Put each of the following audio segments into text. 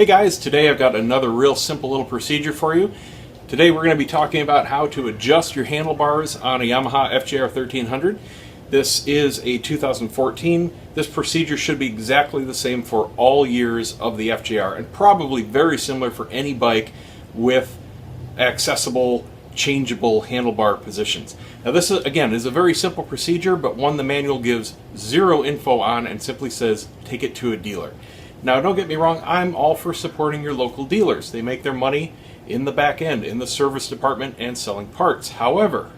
Hey guys, today I've got another real simple little procedure for you. Today we're going to be talking about how to adjust your handlebars on a Yamaha FJR 1300. This is a 2014. This procedure should be exactly the same for all years of the FJR and probably very similar for any bike with accessible, changeable handlebar positions. Now this is, again, is a very simple procedure, but one the manual gives zero info on and simply says take it to a dealer. Now, don't get me wrong, I'm all for supporting your local dealers. They make their money in the back end, in the service department, and selling parts. However,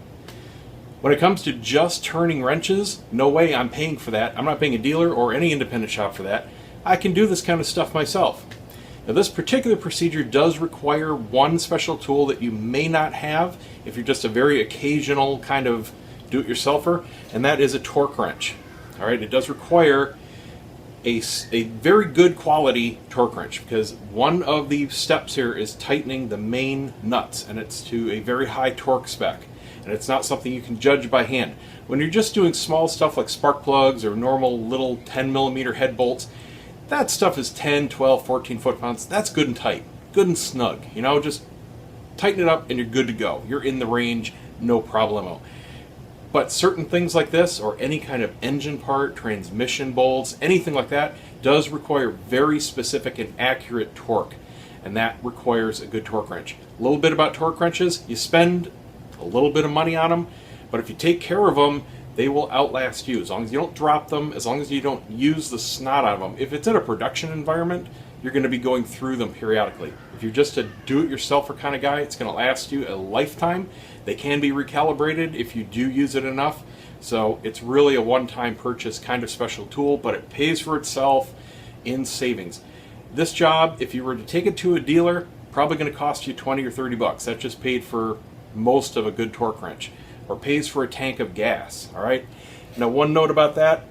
when it comes to just turning wrenches, no way I'm paying for that. I'm not paying a dealer or any independent shop for that. I can do this kind of stuff myself. Now, this particular procedure does require one special tool that you may not have if you're just a very occasional kind of do-it-yourselfer, and that is a torque wrench. All right, it does require a very good quality torque wrench because one of the steps here is tightening the main nuts, and it's to a very high torque spec, and it's not something you can judge by hand. When you're just doing small stuff like spark plugs or normal little 10mm head bolts, that stuff is 10, 12, 14 foot-pounds. That's good and tight, good and snug. You know, just tighten it up and you're good to go. You're in the range, no problemo. But certain things like this, or any kind of engine part, transmission bolts, anything like that, does require very specific and accurate torque. And that requires a good torque wrench. A little bit about torque wrenches, you spend a little bit of money on them, but if you take care of them, they will outlast you. As long as you don't drop them, as long as you don't use the snot out of them. If it's in a production environment, you're going to be going through them periodically. If you're just a do-it-yourselfer kind of guy, it's going to last you a lifetime. They can be recalibrated if you do use it enough. So it's really a one-time purchase kind of special tool, but it pays for itself in savings. This job, if you were to take it to a dealer, probably going to cost you 20 or 30 bucks. That just paid for most of a good torque wrench, or pays for a tank of gas. All right. Now, one note about that: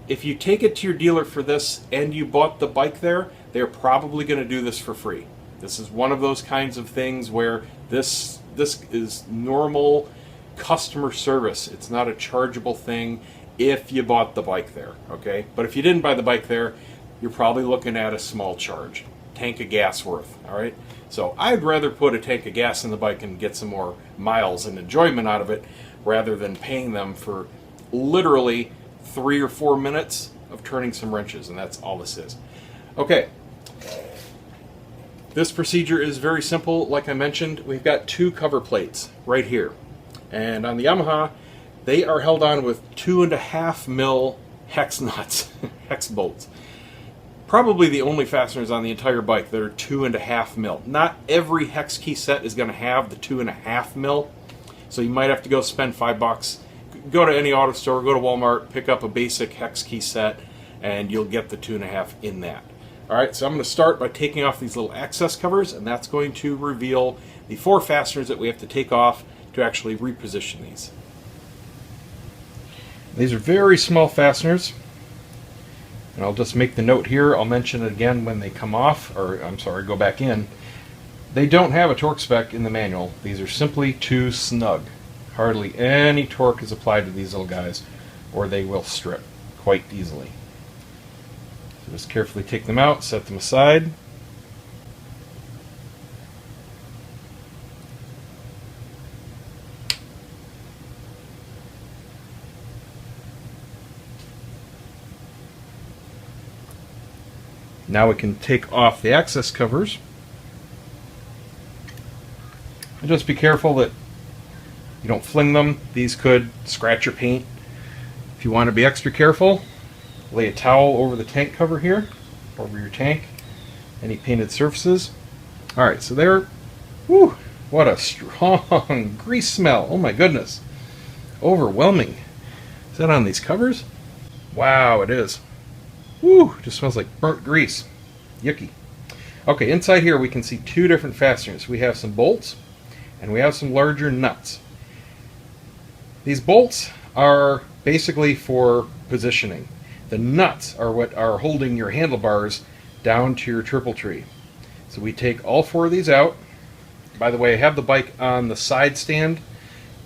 if you take it to your dealer for this and you bought the bike there, they're probably going to do this for free. This is one of those kinds of things where this is normal customer service. It's not a chargeable thing if you bought the bike there, okay? But if you didn't buy the bike there, you're probably looking at a small charge, tank of gas worth, all right? So I'd rather put a tank of gas in the bike and get some more miles and enjoyment out of it rather than paying them for literally 3 or 4 minutes of turning some wrenches, and that's all this is. Okay. This procedure is very simple. Like I mentioned, we've got 2 cover plates right here. And on the Yamaha, they are held on with 2.5 mil hex nuts, hex bolts. Probably the only fasteners on the entire bike that are 2.5 mil. Not every hex key set is going to have the 2.5 mil. So you might have to go spend $5. Go to any auto store, go to Walmart, pick up a basic hex key set, and you'll get the 2.5 in that. Alright, so I'm going to start by taking off these little access covers, and that's going to reveal the 4 fasteners that we have to take off to actually reposition these. These are very small fasteners, and I'll just make the note here. I'll mention it again when they come off, or I'm sorry, go back in. They don't have a torque spec in the manual. These are simply too snug. Hardly any torque is applied to these little guys, or they will strip quite easily. So just carefully take them out, set them aside. Now we can take off the access covers. And just be careful that you don't fling them. These could scratch your paint. If you want to be extra careful, lay a towel over the tank cover here, over your tank, any painted surfaces. Alright, so there, whew, what a strong grease smell. Oh my goodness. Overwhelming. Is that on these covers? Wow, it is. Whew, just smells like burnt grease. Yucky. Okay, inside here we can see 2 different fasteners. We have some bolts, and we have some larger nuts. These bolts are basically for positioning. The nuts are what are holding your handlebars down to your triple tree. So we take all 4 of these out. By the way, I have the bike on the side stand.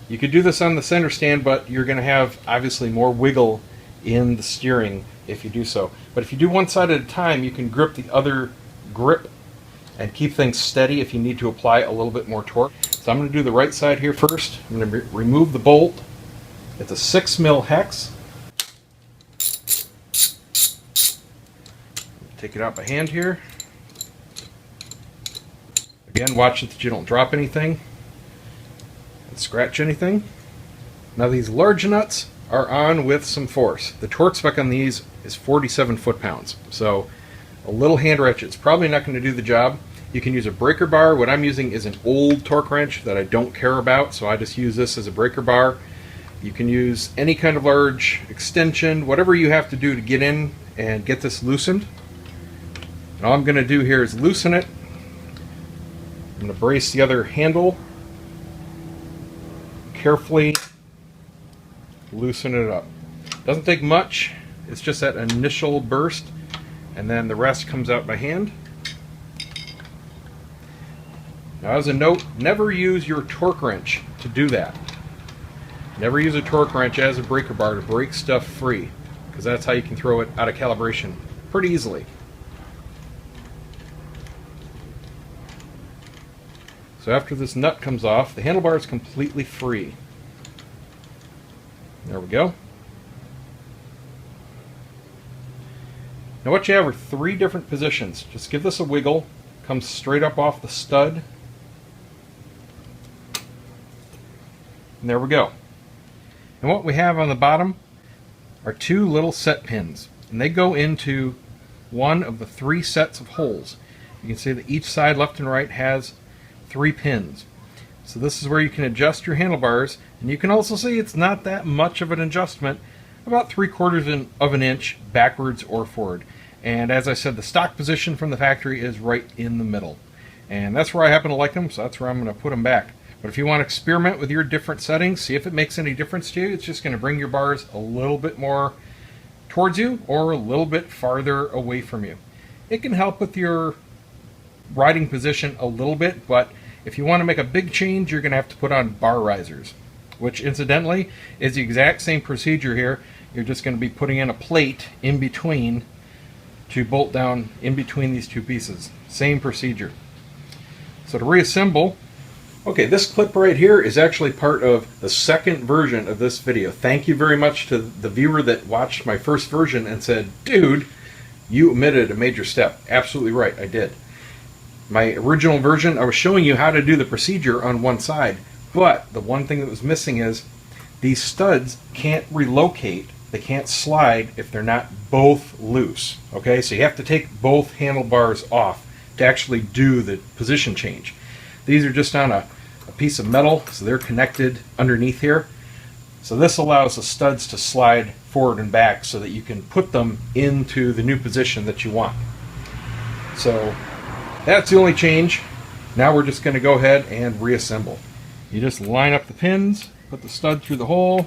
You could do this on the center stand, but you're going to have obviously more wiggle in the steering if you do so. But if you do one side at a time, you can grip the other grip and keep things steady if you need to apply a little bit more torque. So I'm going to do the right side here first. I'm going to remove the bolt. It's a 6 mil hex. Take it out by hand here. Again, watch it that you don't drop anything and scratch anything. Now these large nuts are on with some force. The torque spec on these is 47 foot-pounds. So a little hand ratchet is probably not going to do the job. You can use a breaker bar. What I'm using is an old torque wrench that I don't care about, so I just use this as a breaker bar. You can use any kind of large extension, whatever you have to do to get in and get this loosened. And all I'm going to do here is loosen it. I'm going to brace the other handle, carefully loosen it up. Doesn't take much, it's just that initial burst, and then the rest comes out by hand. Now, as a note, never use your torque wrench to do that. Never use a torque wrench as a breaker bar to break stuff free, because that's how you can throw it out of calibration pretty easily. So after this nut comes off, the handlebar is completely free. There we go. Now what you have are 3 different positions. Just give this a wiggle. Comes straight up off the stud. And there we go. And what we have on the bottom are 2 little set pins. And they go into one of the 3 sets of holes. You can see that each side, left and right, has 3 pins. So this is where you can adjust your handlebars, and you can also see it's not that much of an adjustment, about 3/4 of an inch backwards or forward. And as I said, the stock position from the factory is right in the middle. And that's where I happen to like them, so that's where I'm going to put them back. But if you want to experiment with your different settings, see if it makes any difference to you. It's just going to bring your bars a little bit more towards you or a little bit farther away from you. It can help with your riding position a little bit, but if you want to make a big change, you're going to have to put on bar risers, which incidentally is the exact same procedure here. You're just going to be putting in a plate in between to bolt down in between these 2 pieces. Same procedure. So to reassemble, okay, this clip right here is actually part of the second version of this video. Thank you very much to the viewer that watched my first version and said, dude, you omitted a major step. Absolutely right, I did. My original version, I was showing you how to do the procedure on one side, but the one thing that was missing is these studs can't relocate, they can't slide if they're not both loose. Okay, so you have to take both handlebars off to actually do the position change. These are just on a piece of metal, so they're connected underneath here. So this allows the studs to slide forward and back so that you can put them into the new position that you want. So that's the only change. Now we're just going to go ahead and reassemble. You just line up the pins, put the stud through the hole,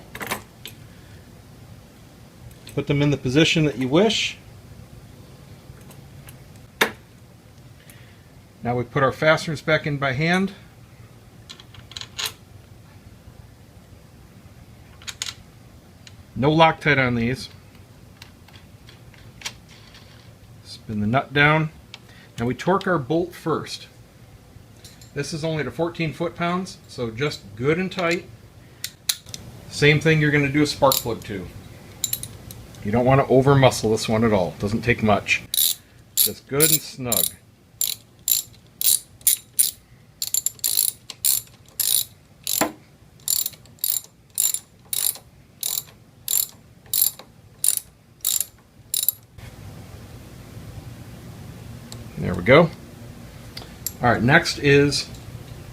put them in the position that you wish. Now we put our fasteners back in by hand. No Loctite on these. Spin the nut down. Now we torque our bolt first. This is only to 14 foot-pounds, so just good and tight. Same thing you're going to do a spark plug to. You don't want to over muscle this one at all. It doesn't take much. Just good and snug. There we go. Alright, next is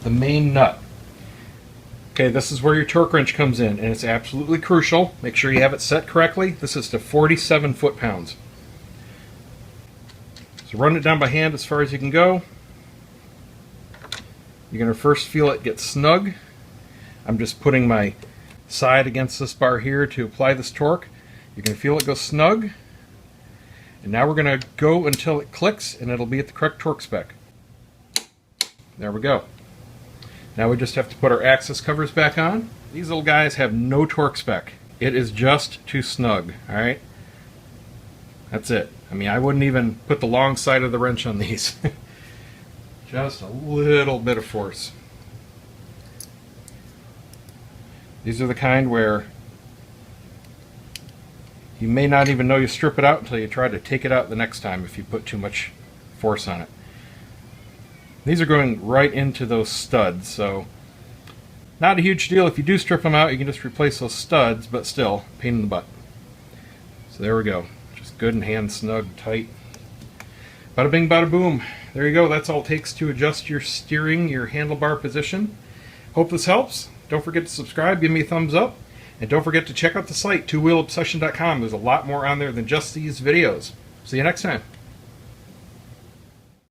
the main nut. Okay, this is where your torque wrench comes in, and it's absolutely crucial. Make sure you have it set correctly. This is to 47 foot-pounds. So run it down by hand as far as you can go. You're going to first feel it get snug. I'm just putting my side against this bar here to apply this torque. You're going to feel it go snug. And now we're going to go until it clicks, and it'll be at the correct torque spec. There we go. Now we just have to put our axis covers back on. These little guys have no torque spec. It is just too snug, alright? That's it. I mean, I wouldn't even put the long side of the wrench on these. Just a little bit of force. These are the kind where you may not even know you strip it out until you try to take it out the next time if you put too much force on it. These are going right into those studs, so not a huge deal. If you do strip them out, you can just replace those studs, but still, pain in the butt. So there we go. Just good and hand snug, tight. Bada bing, bada boom. There you go. That's all it takes to adjust your steering, your handlebar position. Hope this helps. Don't forget to subscribe, give me a thumbs up, and don't forget to check out the site, TwoWheelObsession.com. There's a lot more on there than just these videos. See you next time.